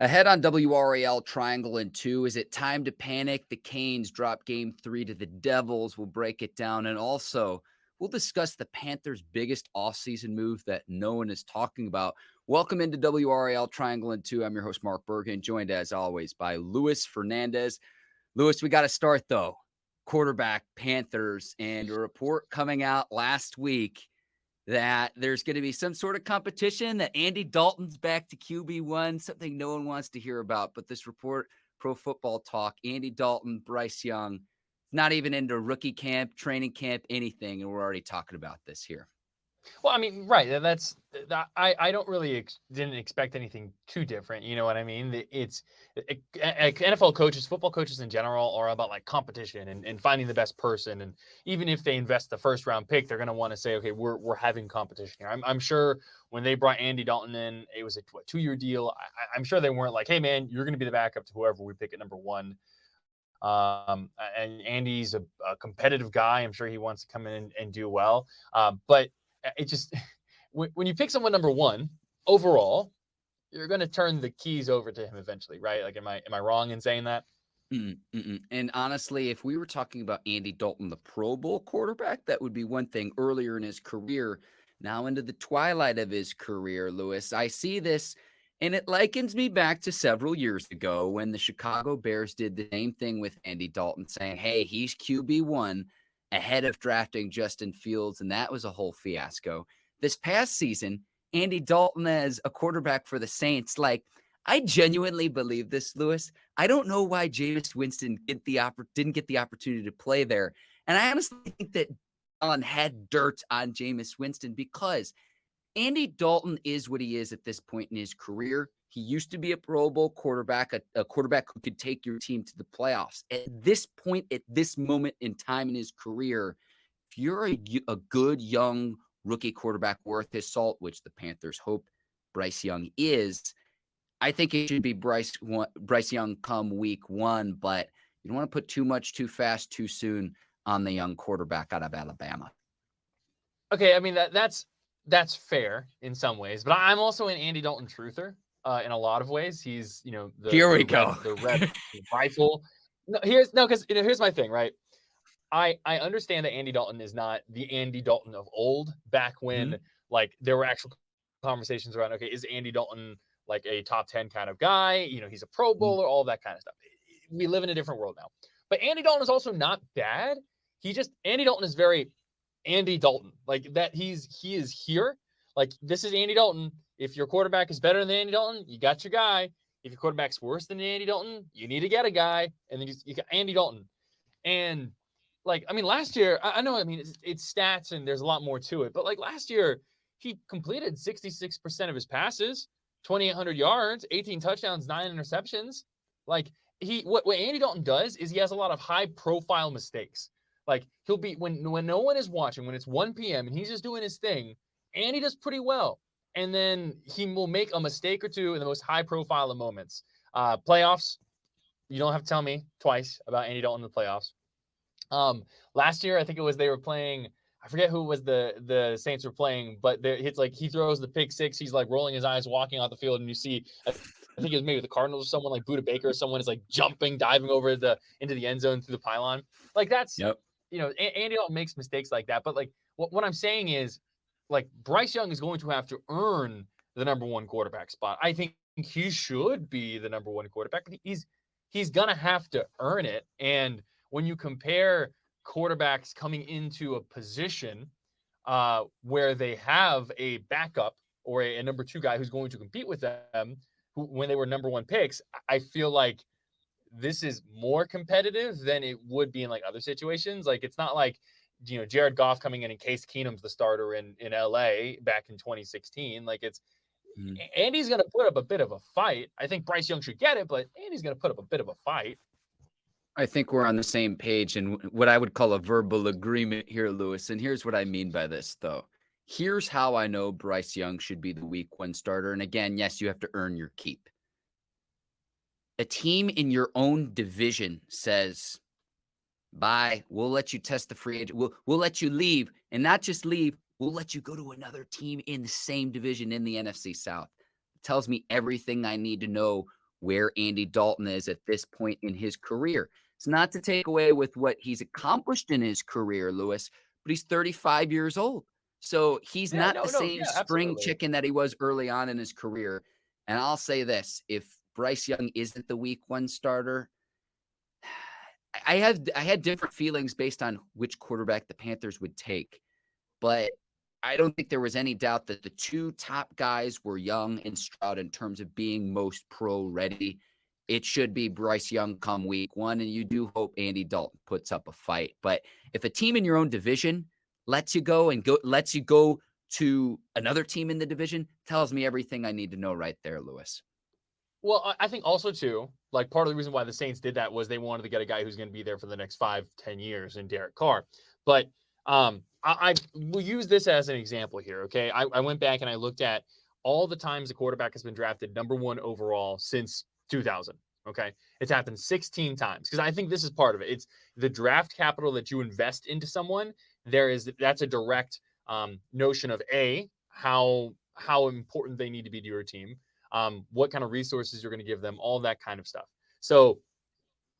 Ahead on WRAL Triangle and Two, is it time to panic? The Canes drop game 3 to the Devils. We'll break it down. And also, we'll discuss the Panthers' biggest offseason move that no one is talking about. Welcome into WRAL Triangle and Two. I'm your host, Mark Bergin, joined as always by Luis Fernandez. Luis, we got to start, though. Quarterback Panthers, and a report coming out last week that there's going to be some sort of competition, that Andy Dalton's back to QB1, something no one wants to hear about. But this report, Pro Football Talk, Andy Dalton, Bryce Young, not even into rookie camp, training camp, anything. And we're already talking about this here. Well, I mean, right. I don't really didn't expect anything too different. You know what I mean? It's NFL coaches, football coaches in general are about like competition and finding the best person. And even if they invest the first round pick, they're going to want to say, okay, we're having competition here. I'm sure when they brought Andy Dalton in, it was a 2-year deal. I'm sure they weren't like, hey man, you're going to be the backup to whoever we pick at number 1. And Andy's a competitive guy. I'm sure he wants to come in and do well. But it just when you pick someone number 1 overall, you're going to turn the keys over to him eventually, right? Like, am I wrong in saying that? And honestly, if we were talking about Andy Dalton, the Pro Bowl quarterback, that would be one thing earlier in his career. Now into the twilight of his career, Luis, I see this, and it likens me back to several years ago when the Chicago Bears did the same thing with Andy Dalton, saying, hey, he's QB1 ahead of drafting Justin Fields, and that was a whole fiasco. This past season, Andy Dalton as a quarterback for the Saints, like, I genuinely believe this, Luis. I don't know why Jameis Winston didn't get the opportunity to play there. And I honestly think that Allen had dirt on Jameis Winston because Andy Dalton is what he is at this point in his career. He used to be a Pro Bowl quarterback, a quarterback who could take your team to the playoffs. At this point, at this moment in time in his career, if you're a good young rookie quarterback worth his salt, which the Panthers hope Bryce Young is, I think it should be Bryce Young come week 1, but you don't want to put too much too fast, too soon on the young quarterback out of Alabama. Okay, I mean that's fair in some ways, but I'm also an Andy Dalton truther in a lot of ways. He's, the red rifle. Here's my thing, right? I understand that Andy Dalton is not the Andy Dalton of old, back when like there were actual conversations around, okay, is Andy Dalton like a top 10 kind of guy? He's a Pro Bowler, all that kind of stuff. We live in a different world now. But Andy Dalton is also not bad. Andy Dalton is very Andy Dalton. Like that he is here. Like, this is Andy Dalton. If your quarterback is better than Andy Dalton, you got your guy. If your quarterback's worse than Andy Dalton, you need to get a guy. And then you got Andy Dalton. And like, I mean, last year, I know, I mean, it's stats and there's a lot more to it. But like last year, he completed 66% of his passes, 2,800 yards, 18 touchdowns, 9 interceptions. Like, what Andy Dalton does is he has a lot of high profile mistakes. Like, he'll be, when no one is watching, when it's 1 p.m. and he's just doing his thing, Andy does pretty well. And then he will make a mistake or two in the most high profile of moments. Playoffs, you don't have to tell me twice about Andy Dalton in the playoffs. Last year, I think it was, they were playing, I forget who was the Saints were playing, but it's like he throws the pick 6. He's like rolling his eyes, walking off the field, and you see, I think it was maybe the Cardinals or someone like Buda Baker or someone is like jumping, diving over into the end zone through the pylon. Like, that's, Andy Dalton makes mistakes like that. But like what I'm saying is, like, Bryce Young is going to have to earn the number 1 quarterback spot. I think he should be the number 1 quarterback, but he's gonna have to earn it. And when you compare quarterbacks coming into a position where they have a backup or a number 2 guy who's going to compete with them, when they were number 1 picks, I feel like this is more competitive than it would be in like other situations. Like, it's not like, Jared Goff coming in and Case Keenum's the starter in LA back in 2016. Like, it's Andy's going to put up a bit of a fight. I think Bryce Young should get it, but Andy's going to put up a bit of a fight. I think we're on the same page and what I would call a verbal agreement here, Luis. And here's what I mean by this, though. Here's how I know Bryce Young should be the week 1 starter. And again, yes, you have to earn your keep. A team in your own division says, bye, we'll let you test the free agent. We'll let you leave, and not just leave, we'll let you go to another team in the same division in the NFC South. It tells me everything I need to know where Andy Dalton is at this point in his career. It's not to take away with what he's accomplished in his career, Lewis, but he's 35 years old. So he's Yeah, not no, the no, same yeah, spring absolutely. chicken that he was early on in his career. And I'll say this, if Bryce Young isn't the week 1 starter, I had different feelings based on which quarterback the Panthers would take. But I don't think there was any doubt that the 2 top guys were Young and Stroud in terms of being most pro ready. It should be Bryce Young come week 1, and you do hope Andy Dalton puts up a fight. But if a team in your own division lets you go to another team in the division, tells me everything I need to know right there, Lewis. Well, I think also too, like part of the reason why the Saints did that was they wanted to get a guy who's going to be there for the next 5-10 years in Derek Carr. But I will use this as an example here. Okay. I went back and I looked at all the times a quarterback has been drafted number 1 overall since 2000. Okay. It's happened 16 times because I think this is part of it. It's the draft capital that you invest into someone. That's a direct notion of how important they need to be to your team. What kind of resources you're going to give them, all that kind of stuff. So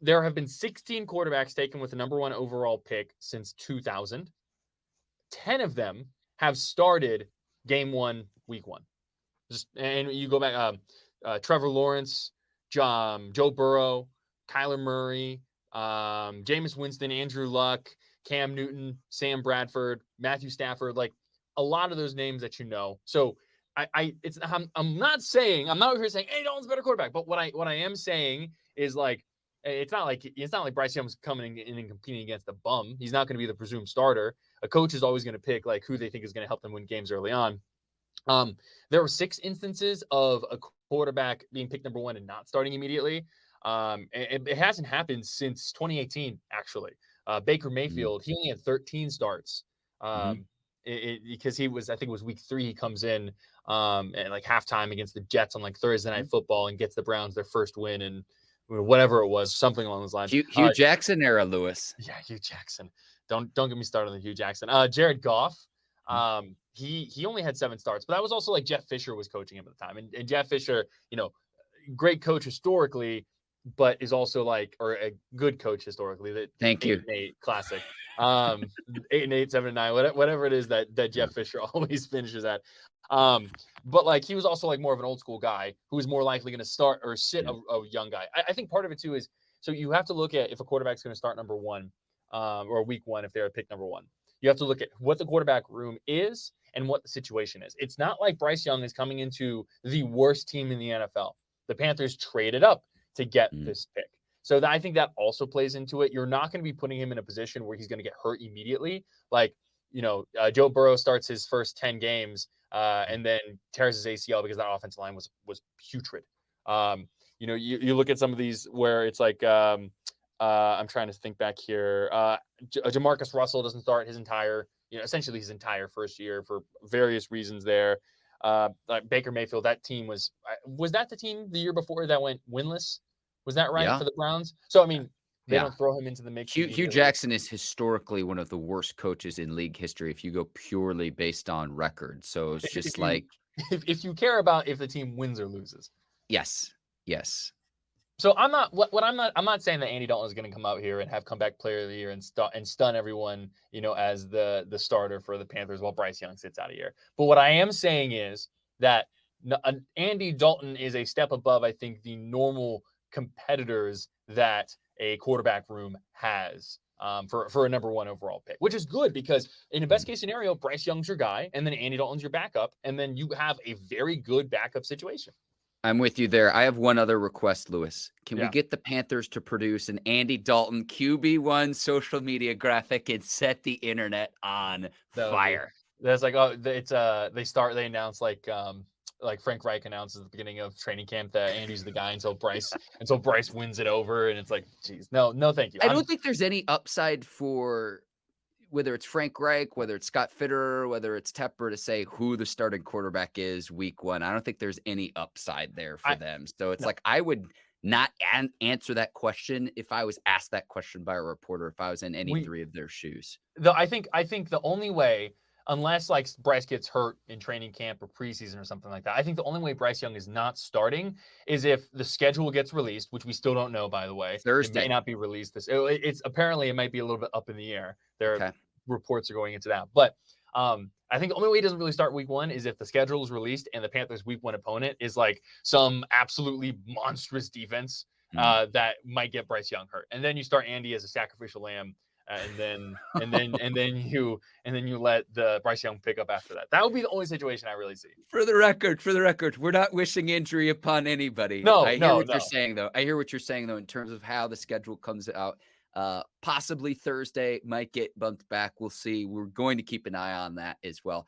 there have been 16 quarterbacks taken with the number 1 overall pick since 2000. 10 of them have started game 1, week 1. And you go back, Trevor Lawrence, Joe Burrow, Kyler Murray, Jameis Winston, Andrew Luck, Cam Newton, Sam Bradford, Matthew Stafford, like a lot of those names that you know. So I'm not over here saying, hey, Dalton's a better quarterback. But what I am saying is like, it's not like Bryce Young's coming in and competing against a bum. He's not going to be the presumed starter. A coach is always going to pick like who they think is going to help them win games early on. There were 6 instances of a quarterback being picked number 1 and not starting immediately. It hasn't happened since 2018, actually. Baker Mayfield, he only had 13 starts. Because I think it was week 3, he comes in at like halftime against the Jets on like Thursday Night Football and gets the Browns their first win and whatever it was, something along those lines. Hugh Jackson era, Lewis. Yeah, Hugh Jackson. Don't get me started on Hugh Jackson. Jared Goff. He only had 7 starts, but that was also like Jeff Fisher was coaching him at the time, and Jeff Fisher, great coach historically, but is also like, or a good coach historically. Thank you. 8-8 classic. 8-8, 7-9, whatever it is that Jeff Fisher always finishes at. But like he was also like more of an old school guy who was more likely going to start or sit a young guy. I think part of it too is, so you have to look at if a quarterback's going to start number 1 or week 1 if they're pick number 1. You have to look at what the quarterback room is and what the situation is. It's not like Bryce Young is coming into the worst team in the NFL. The Panthers traded up to get this pick. So I think that also plays into it. You're not going to be putting him in a position where he's going to get hurt immediately. Like, Joe Burrow starts his first 10 games and then tears his ACL because that offensive line was putrid. You look at some of these where it's like, I'm trying to think back here. Jamarcus Russell doesn't start essentially his entire first year for various reasons there. Like Baker Mayfield, that team was that the team the year before that went winless? Was that right for the Browns? So, I mean, they don't throw him into the mix. Hugh Jackson is historically one of the worst coaches in league history if you go purely based on record. So it's just if you care about if the team wins or loses. Yes. So I'm not saying that Andy Dalton is going to come out here and have comeback player of the year and stun everyone, as the starter for the Panthers while Bryce Young sits out a year. But what I am saying is that Andy Dalton is a step above, I think, the normal competitors that a quarterback room has for a number 1 overall pick, which is good because in a best case scenario, Bryce Young's your guy and then Andy Dalton's your backup. And then you have a very good backup situation. I'm with you there. I have one other request, Lewis. Can we get the Panthers to produce an Andy Dalton QB1 social media graphic and set the internet on fire? That's like, they announce like Frank Reich announces at the beginning of training camp that Andy's the guy until Bryce wins it over. And it's like, geez, no, thank you. I don't think there's any upside for whether it's Frank Reich, whether it's Scott Fitterer, whether it's Tepper to say who the starting quarterback is week 1. I don't think there's any upside there for them. So it's like, I would not answer that question if I was asked that question by a reporter, if I was in any 3 of their shoes. I think the only way, unless like Bryce gets hurt in training camp or preseason or something like that. I think the only way Bryce Young is not starting is if the schedule gets released, which we still don't know, by the way. Thursday. It may not be released. It's apparently it might be a little bit up in the air. There reports are going into that, but I think the only way he doesn't really start week 1 is if the schedule is released and the Panthers' week 1 opponent is like some absolutely monstrous defense that might get Bryce Young hurt, and then you start Andy as a sacrificial lamb. And then you let the Bryce Young pick up after that. That would be the only situation I really see. For the record, we're not wishing injury upon anybody. No, I hear what you're saying, though. I hear what you're saying, though, in terms of how the schedule comes out. Possibly Thursday might get bumped back. We'll see. We're going to keep an eye on that as well.